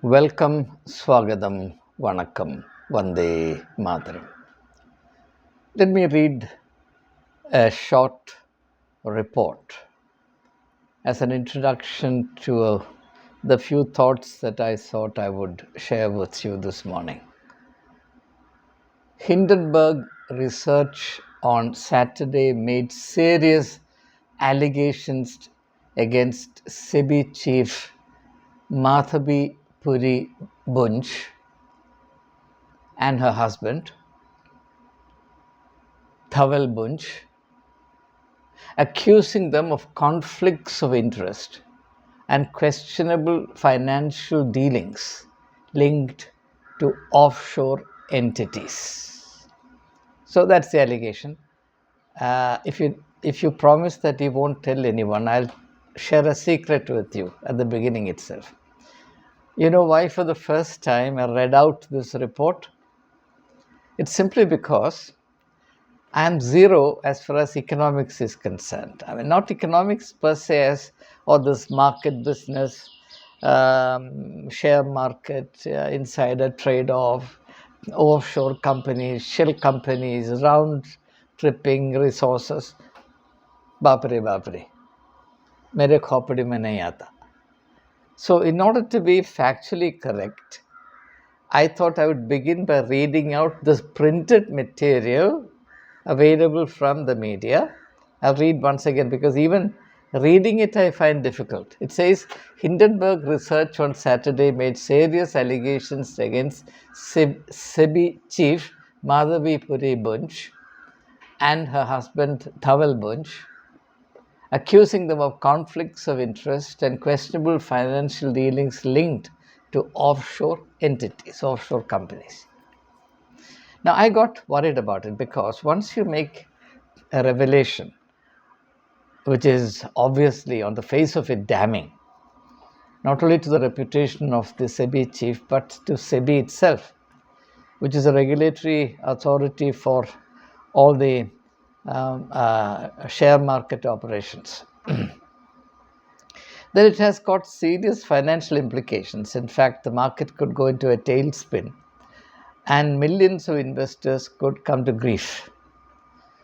Welcome, Swagatam, Vanakkam, Vande Mataram. Let me read a short report as an introduction to the few thoughts that I thought I would share with you this morning. Hindenburg research on Saturday made serious allegations against SEBI chief Madhabi Puri Bunch and her husband, Thawel Bunch, accusing them of conflicts of interest and questionable financial dealings linked to offshore entities. So that's the allegation. If you promise that you won't tell anyone, I'll share a secret with you at the beginning itself. You know why for the first time I read out this report? It's simply because I am zero as far as economics is concerned. I mean, not economics per se as or this market business, share market, insider trade off, offshore companies, shell companies, round tripping resources. Bapre bapre. मेरे खोपड़ी में नहीं आता. So, in order to be factually correct, I thought I would begin by reading out this printed material available from the media. I'll read once again because even reading it I find difficult. It says Hindenburg research on Saturday made serious allegations against SEBI chief Madhavi Puri Bunch and her husband Thawel Bunch, accusing them of conflicts of interest and questionable financial dealings linked to offshore entities, offshore companies. Now, I got worried about it because once you make a revelation, which is obviously on the face of it damning, not only to the reputation of the SEBI chief, but to SEBI itself, which is a regulatory authority for all the share market operations, then it has got serious financial implications. In fact, the market could go into a tailspin and millions of investors could come to grief.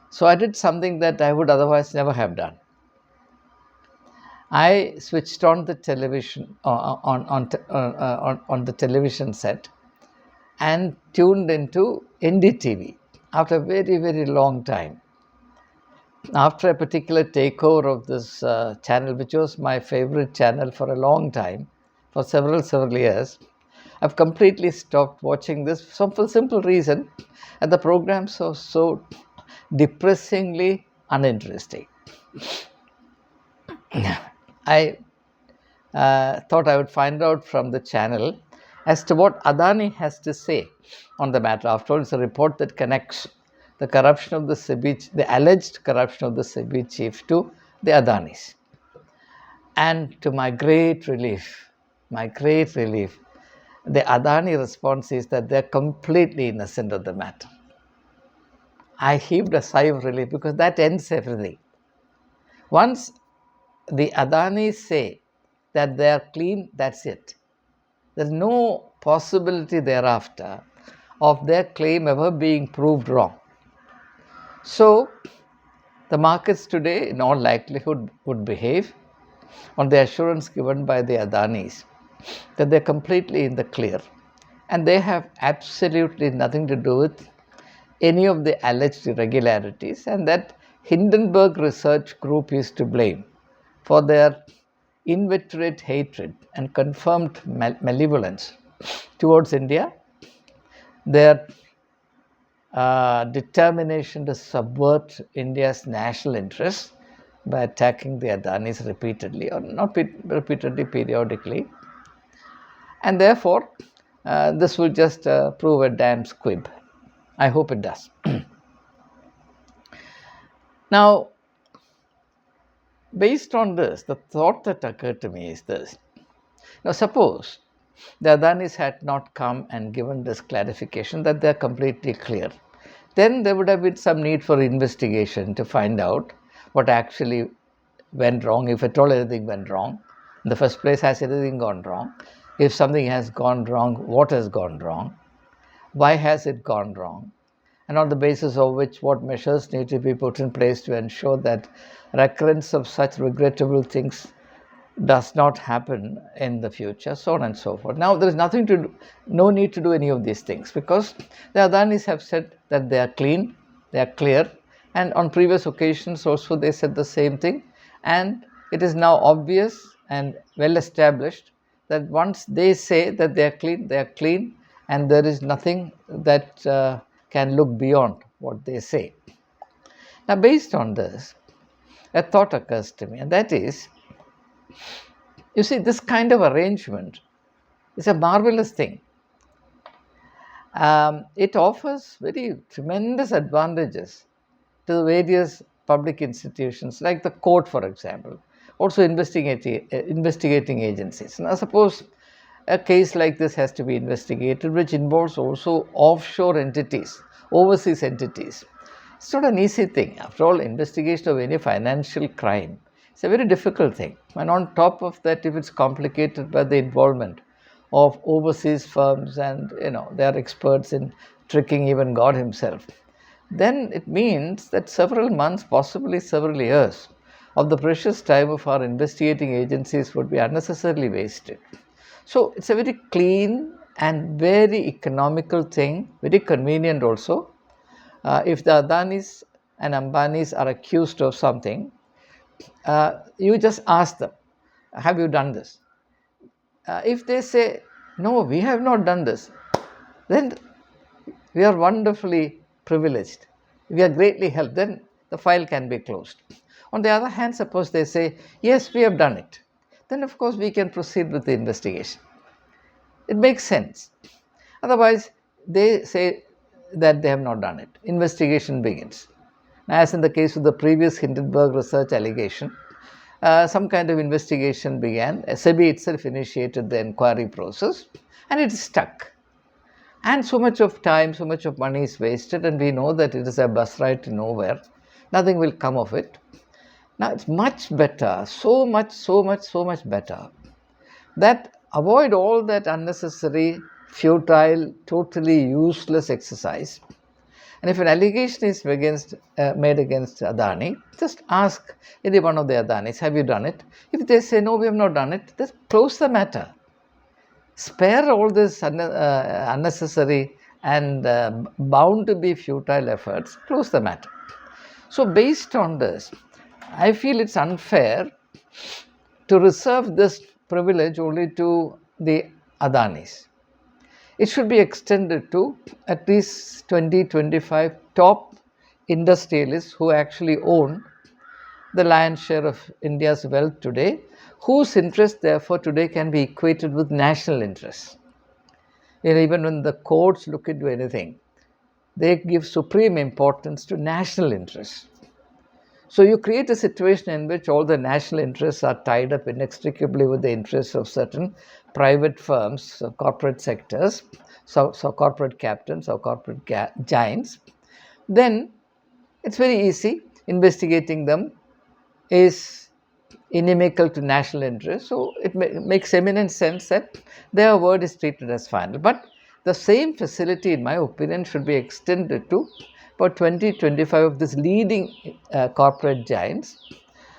So I did something that I would otherwise never have done. I switched on the television on the television set and tuned into NDTV after a very, very long time. After a particular takeover of this channel, which was my favorite channel for a long time, for several years, I've completely stopped watching this for the simple reason that the programs are so depressingly uninteresting. I thought I would find out from the channel as to what ADANI has to say on the matter. After all, it's a report that connects the corruption of the SEBI, the alleged corruption of the SEBI chief to the ADANIs. And to my great relief, the ADANI response is that they're completely innocent of the matter. I heaved a sigh of relief because that ends everything. Once the Adanis say that they are clean, that's it. There's no possibility thereafter of their claim ever being proved wrong. So, the markets today, in all likelihood, would behave on the assurance given by the Adanis that they're completely in the clear and they have absolutely nothing to do with any of the alleged irregularities, and that Hindenburg Research Group is to blame for their inveterate hatred and confirmed malevolence towards India, their determination to subvert India's national interests by attacking the Adanis repeatedly, or not repeatedly, periodically. And therefore, this will just prove a damn squib. I hope it does. Now, based on this, the thought that occurred to me is this. Now, suppose the Adanis had not come and given this clarification that they are completely clear, then there would have been some need for investigation to find out what actually went wrong, if at all anything went wrong. In the first place, has anything gone wrong? If something has gone wrong, what has gone wrong? Why has it gone wrong? And on the basis of which, what measures need to be put in place to ensure that recurrence of such regrettable things does not happen in the future, so on and so forth. Now, there is no need to do any of these things, because the Adanis have said that they are clean, they are clear, and on previous occasions also they said the same thing. And it is now obvious and well established that once they say that they are clean, and there is nothing that can look beyond what they say. Now, based on this, a thought occurs to me, and that is, you see, this kind of arrangement is a marvelous thing. It offers very tremendous advantages to the various public institutions, like the court, for example, also investigating agencies. Now, suppose a case like this has to be investigated, which involves also offshore entities, overseas entities. It's not an easy thing. After all, investigation of any financial crime, it's a very difficult thing. And on top of that, if it's complicated by the involvement of overseas firms, and they are experts in tricking even God himself, then it means that several months, possibly several years, of the precious time of our investigating agencies would be unnecessarily wasted. So it's a very clean and very economical thing, very convenient also. If the Adanis and Ambanis are accused of something, you just ask them, have you done this? If they say, no, we have not done this, then we are wonderfully privileged. We are greatly helped. Then the file can be closed. On the other hand, suppose they say, yes, we have done it. Then, of course, we can proceed with the investigation. It makes sense. Otherwise, they say that they have not done it. Investigation begins. As in the case of the previous Hindenburg research allegation, some kind of investigation began. SEBI itself initiated the inquiry process, and it is stuck. And so much of time, so much of money is wasted, and we know that it is a bus ride to nowhere. Nothing will come of it. Now, it's much better, so much better, that avoid all that unnecessary, futile, totally useless exercise. And if an allegation is made against Adani, just ask any one of the Adanis, have you done it? If they say, no, we have not done it, just close the matter. Spare all this unnecessary and bound to be futile efforts, close the matter. So, based on this, I feel it's unfair to reserve this privilege only to the Adanis. It should be extended to at least 20-25 top industrialists who actually own the lion's share of India's wealth today, whose interest therefore today can be equated with national interests. Even when the courts look into anything, they give supreme importance to national interests. So you create a situation in which all the national interests are tied up inextricably with the interests of certain private firms, corporate sectors, so corporate captains or corporate giants. Then it's very easy. Investigating them is inimical to national interest. So it makes eminent sense that their word is treated as final. But the same facility, in my opinion, should be extended to about 20-25 of these leading corporate giants,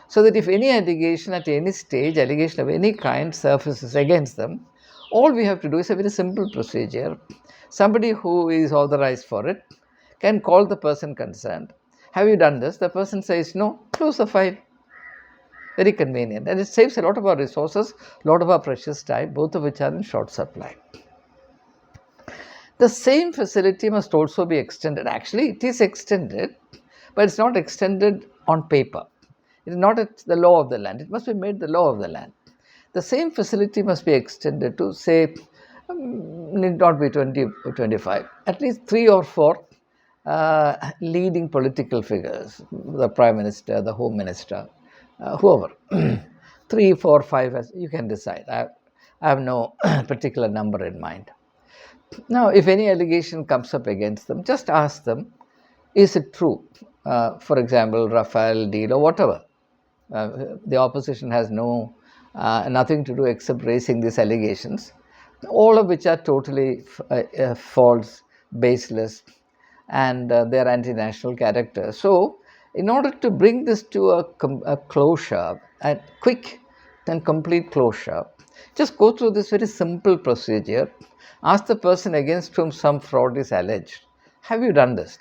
so that if any allegation at any stage, allegation of any kind surfaces against them, all we have to do is a very simple procedure. Somebody who is authorized for it can call the person concerned. Have you done this? The person says no, close the file. Very convenient, and it saves a lot of our resources, a lot of our precious time, both of which are in short supply. The same facility must also be extended. Actually, it is extended, but it's not extended on paper. It is not the law of the land. It must be made the law of the land. The same facility must be extended to, say, need not be 20 or 25, at least 3 or 4 leading political figures, the Prime Minister, the Home Minister, whoever. 3, 4, 5, as you can decide. I have no particular number in mind. Now, if any allegation comes up against them, just ask them, is it true? For example, Rafale deal or whatever. The opposition has nothing to do except raising these allegations. all of which are totally false, baseless, and they're anti-national character. So, in order to bring this to a closure, a quick and complete closure, just go through this very simple procedure. Ask the person against whom some fraud is alleged, have you done this?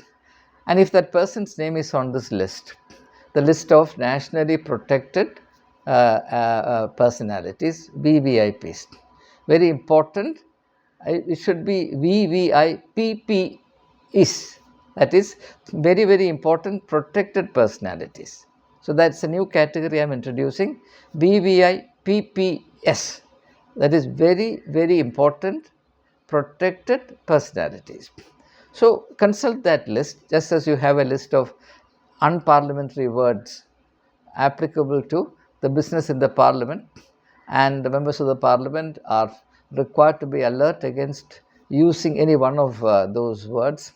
And if that person's name is on this list, the list of nationally protected personalities, VVIPs, very important, it should be VVIPP is, that is very, very important protected personalities. So that's a new category I'm introducing, VVIPPS, that is very, very important protected personalities. So consult that list, just as you have a list of unparliamentary words applicable to the business in the parliament, and the members of the parliament are required to be alert against using any one of those words.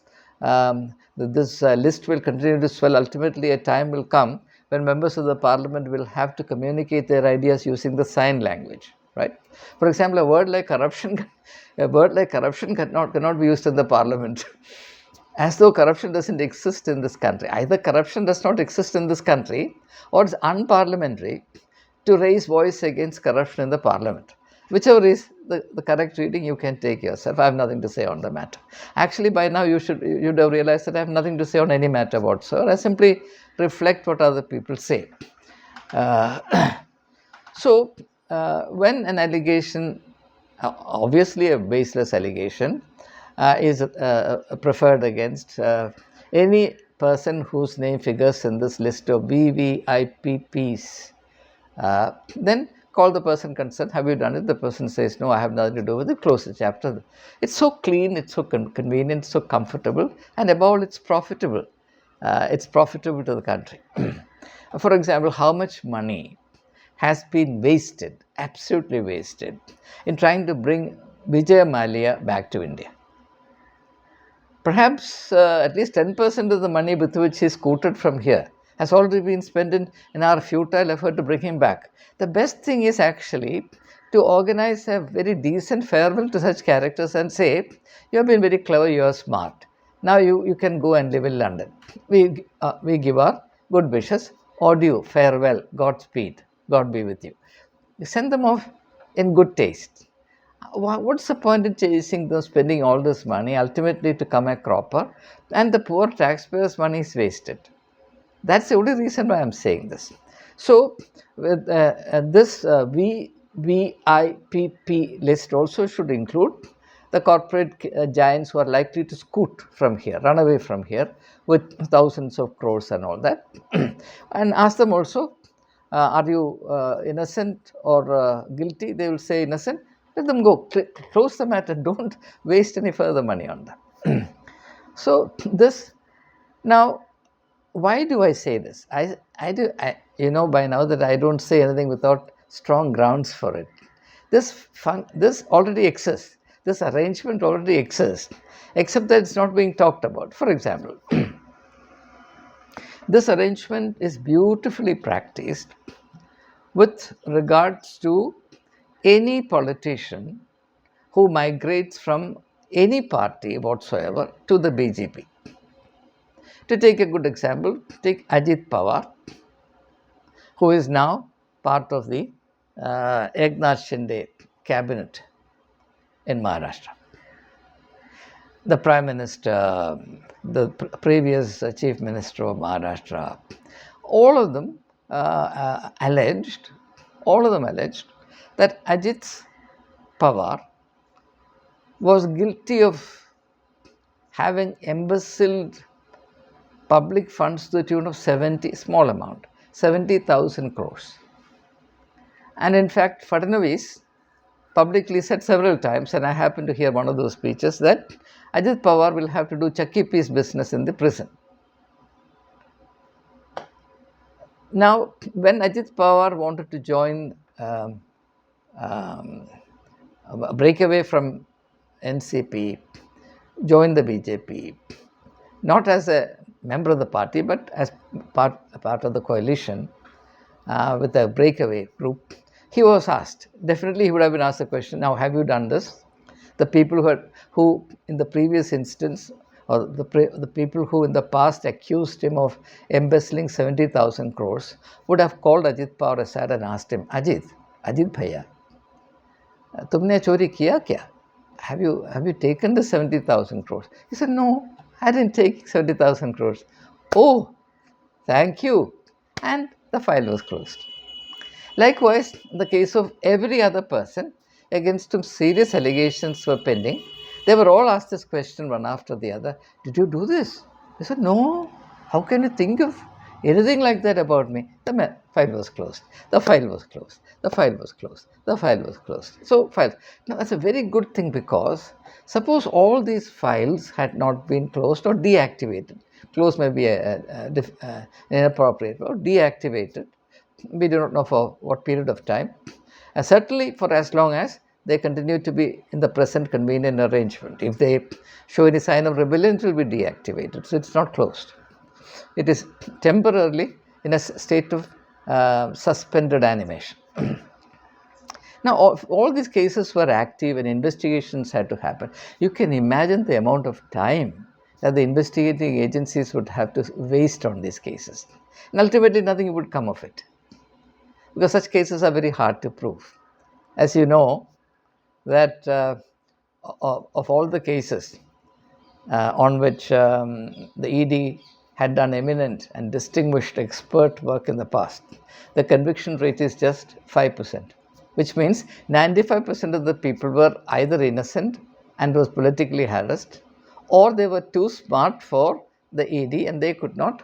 This list will continue to swell. Ultimately, a time will come when members of the parliament will have to communicate their ideas using the sign language, right? For example, a word like corruption cannot be used in the parliament. As though corruption doesn't exist in this country. Either corruption does not exist in this country, or it's unparliamentary to raise voice against corruption in the parliament. Whichever is the correct reading, you can take yourself. I have nothing to say on the matter. Actually, by now you'd have realized that I have nothing to say on any matter whatsoever. I simply reflect what other people say. So, when an allegation, obviously a baseless allegation, is preferred against any person whose name figures in this list of VVIPPs, then call the person concerned. Have you done it? The person says, no, I have nothing to do with it. Close the chapter. It's so clean, it's so convenient, so comfortable, and above all, it's profitable. It's profitable to the country. For example, how much money has been wasted, absolutely wasted, in trying to bring Vijay Mallya back to India? Perhaps at least 10% of the money with which he scooted from here has already been spent in our futile effort to bring him back. The best thing is actually to organize a very decent farewell to such characters and say, you have been very clever, you are smart. Now you can go and live in London. We give our good wishes, adieu, farewell, Godspeed, God be with you. You send them off in good taste. What's the point in chasing them, spending all this money ultimately to come a cropper, and the poor taxpayers' money is wasted? That's the only reason why I'm saying this. So, with this VVIPP list also should include the corporate giants who are likely to scoot from here, run away from here with thousands of crores and all that. And ask them also, are you innocent or guilty? They will say innocent. Let them go. Close the matter. Don't waste any further money on them. So this, now, why do I say this? I by now that I don't say anything without strong grounds for it. This already exists. This arrangement already exists, except that it's not being talked about. For example, this arrangement is beautifully practiced with regards to any politician who migrates from any party whatsoever to the BJP. To take a good example, take Ajit Pawar, who is now part of the Eknath Shinde cabinet in Maharashtra. The Prime Minister, the previous Chief Minister of Maharashtra, all of them alleged that Ajit Pawar was guilty of having embezzled public funds to the tune of 70,000 crores. And in fact, Fadnavis publicly said several times, and I happened to hear one of those speeches, that Ajit Pawar will have to do Chakki-piece business in the prison. Now, when Ajit Pawar wanted to join, break away from NCP, join the BJP, not as a member of the party, but as part of the coalition with a breakaway group, he was asked. Definitely he would have been asked the question, now have you done this? The people who in the previous instance, or the people who in the past accused him of embezzling 70,000 crores would have called Ajit Pawar aside and asked him, Ajit Bhaiya, तुमने चोरी किया क्या? Have you taken the 70,000 crores? He said, no, I didn't take 70,000 crores. Oh, thank you. And the file was closed. Likewise, in the case of every other person against whom serious allegations were pending, they were all asked this question one after the other. Did you do this? They said, no. How can you think of anything like that about me? The file was closed. The file was closed. The file was closed. The file was closed. So, files. Now, that's a very good thing, because suppose all these files had not been closed or deactivated. Closed may be inappropriate, or deactivated. We do not know for what period of time, and certainly for as long as they continue to be in the present convenient arrangement. If they show any sign of rebellion, it will be deactivated. So it's not closed. It is temporarily in a state of suspended animation. Now, all these cases were active and investigations had to happen. You can imagine the amount of time that the investigating agencies would have to waste on these cases. And ultimately, nothing would come of it, because such cases are very hard to prove. As you know, that of all the cases on which the ED had done eminent and distinguished expert work in the past, the conviction rate is just 5%, which means 95% of the people were either innocent and was politically harassed, or they were too smart for the ED and they could not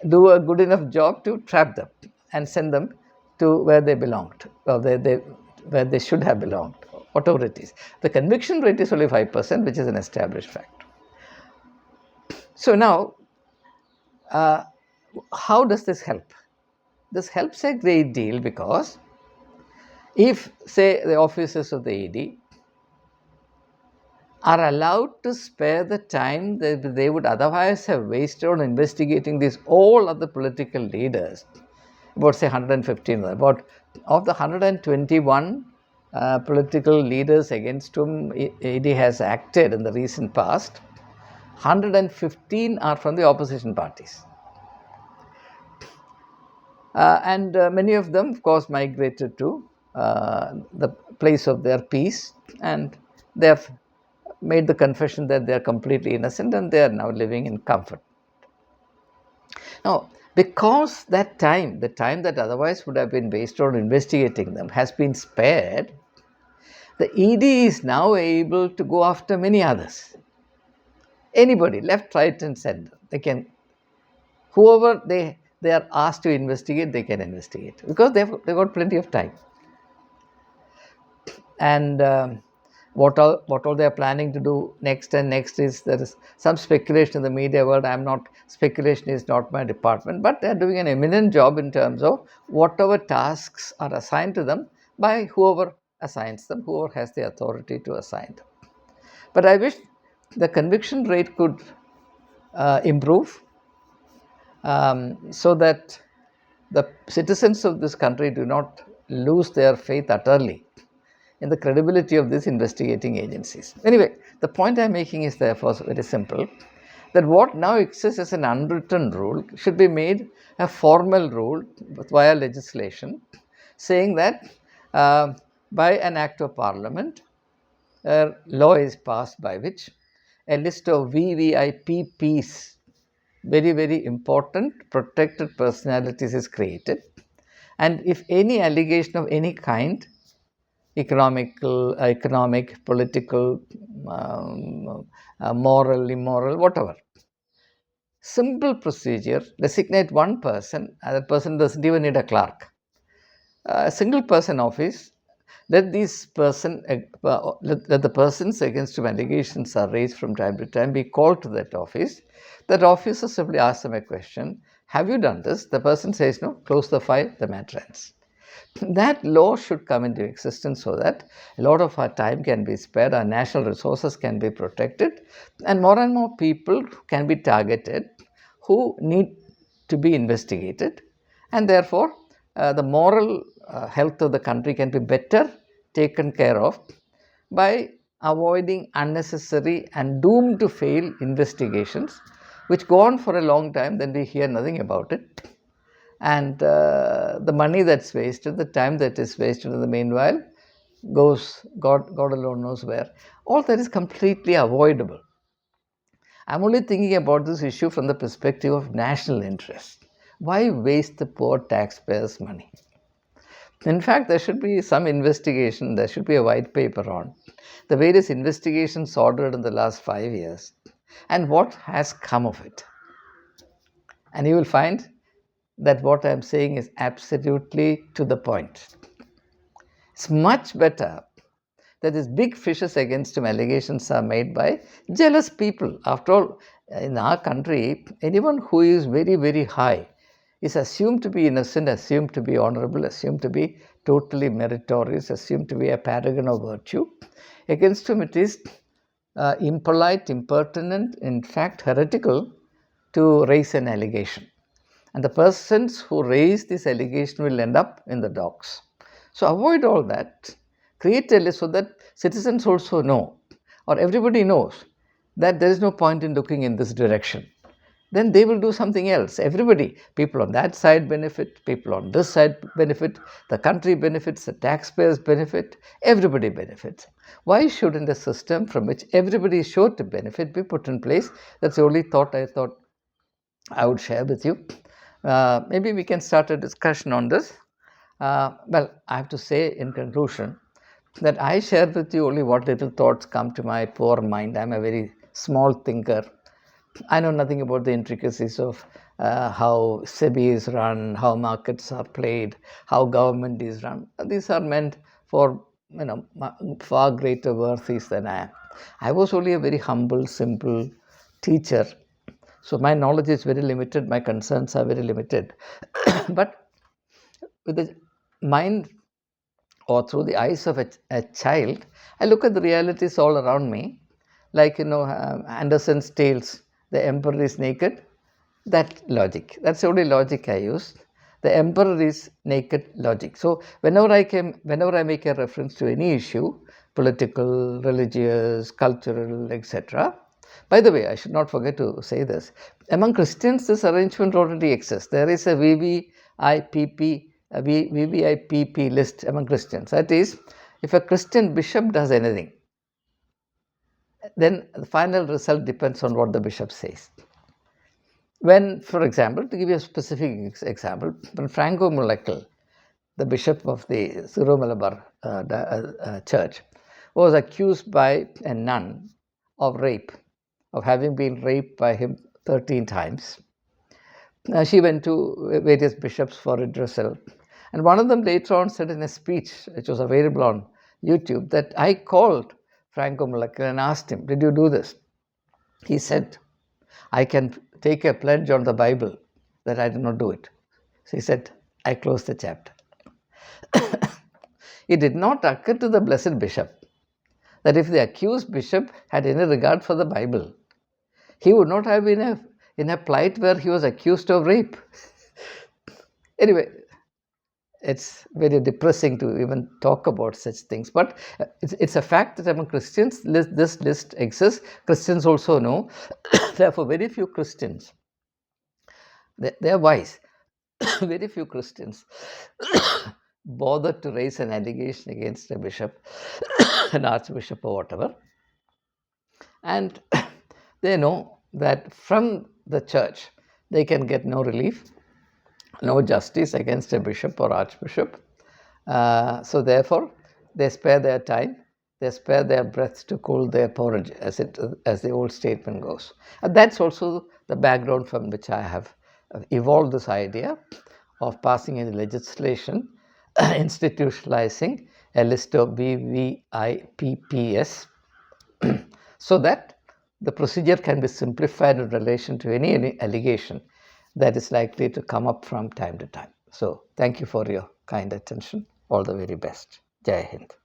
do a good enough job to trap them and send them to where they belonged, or where they should have belonged, whatever it is. The conviction rate is only 5%, which is an established fact. So now, how does this help? This helps a great deal, because if, say, the officers of the ED are allowed to spare the time that they would otherwise have wasted on investigating these all other political leaders, about say 115, about of the 121 political leaders against whom ED has acted in the recent past, 115 are from the opposition parties. And many of them, of course, migrated to the place of their peace, and they have made the confession that they are completely innocent and they are now living in comfort. Now, because that time, the time that otherwise would have been wasted on investigating them, has been spared, the ED is now able to go after many others. Anybody, left, right, and center, they can, whoever they are asked to investigate, they can investigate, because they've got plenty of time. And what all they are planning to do next and next is, there is some speculation in the media world. Speculation is not my department, but they are doing an eminent job in terms of whatever tasks are assigned to them by whoever assigns them, whoever has the authority to assign them. But I wish the conviction rate could improve, so that the citizens of this country do not lose their faith utterly in the credibility of these investigating agencies. Anyway, the point I'm making is therefore very simple, that what now exists as an unwritten rule should be made a formal rule via legislation, saying that by an act of parliament, a law is passed by which a list of VVIPs, very, very important protected personalities, is created. And if any allegation of any kind, economic, political, moral, immoral, whatever, simple procedure, designate one person, and that person doesn't even need a clerk. A single person office, let the persons against whom allegations are raised from time to time be called to that office. That officer simply asks them a question: have you done this? The person says no, close the file, the matter ends. That law should come into existence, so that a lot of our time can be spared, our national resources can be protected, and more people can be targeted who need to be investigated, and therefore the moral health of the country can be better taken care of by avoiding unnecessary and doomed to fail investigations, which go on for a long time, then we hear nothing about it. And the money that's wasted, the time that is wasted in the meanwhile, goes, God alone knows where. All that is completely avoidable. I'm only thinking about this issue from the perspective of national interest. Why waste the poor taxpayers' money? In fact, there should be some investigation, there should be a white paper on the various investigations ordered in the last 5 years and what has come of it. And you will find that what I'm saying is absolutely to the point. It's much better that these big fishes against him allegations are made by jealous people. After all, in our country, anyone who is very, very high is assumed to be innocent, assumed to be honorable, assumed to be totally meritorious, assumed to be a paragon of virtue. Against whom it is impolite, impertinent, in fact heretical to raise an allegation. And the persons who raise this allegation will end up in the docks. So avoid all that. Create a list so that citizens also know, or everybody knows, that there is no point in looking in this direction. Then they will do something else. Everybody, people on that side benefit, people on this side benefit, the country benefits, the taxpayers benefit, everybody benefits. Why shouldn't a system from which everybody is sure to benefit be put in place? That's the only thought I would share with you. Maybe we can start a discussion on this. Well, I have to say in conclusion that I share with you only what little thoughts come to my poor mind. I'm a very small thinker. I know nothing about the intricacies of how SEBI is run, how markets are played, how government is run. These are meant for far greater worthies than I am. I was only a very humble, simple teacher. So my knowledge is very limited, my concerns are very limited. But with the mind or through the eyes of a child, I look at the realities all around me, like Anderson's Tales, the emperor is naked. That logic. That's the only logic I use. The emperor is naked logic. So whenever I make a reference to any issue, political, religious, cultural, etc. By the way, I should not forget to say this. Among Christians, this arrangement already exists. There is a VVIPP list among Christians. That is, if a Christian bishop does anything, then the final result depends on what the bishop says. When, for example, to give you a specific example, when Franco Mullaikal, the bishop of the Syro-Malabar Church, was accused by a nun of rape, of having been raped by him 13 times. She went to various bishops for redressal. And one of them later on said in a speech, which was available on YouTube, that I called Franco Mullaikal and asked him, did you do this? He said, I can take a pledge on the Bible that I did not do it. So he said, I closed the chapter. It did not occur to the blessed bishop that if the accused bishop had any regard for the Bible, he would not have been in a plight where he was accused of rape. Anyway, it's very depressing to even talk about such things. But it's a fact that among Christians, this list exists. Christians also know. Therefore, very few Christians, they are wise. Very few Christians bother to raise an allegation against a bishop, an archbishop or whatever. And they know that from the church, they can get no relief, no justice against a bishop or archbishop. So therefore, they spare their time, they spare their breath to cool their porridge, as the old statement goes. And that's also the background from which I have evolved this idea of passing a legislation institutionalizing a list of VVIPPs so that the procedure can be simplified in relation to any allegation that is likely to come up from time to time. So, thank you for your kind attention. All the very best. Jai Hind.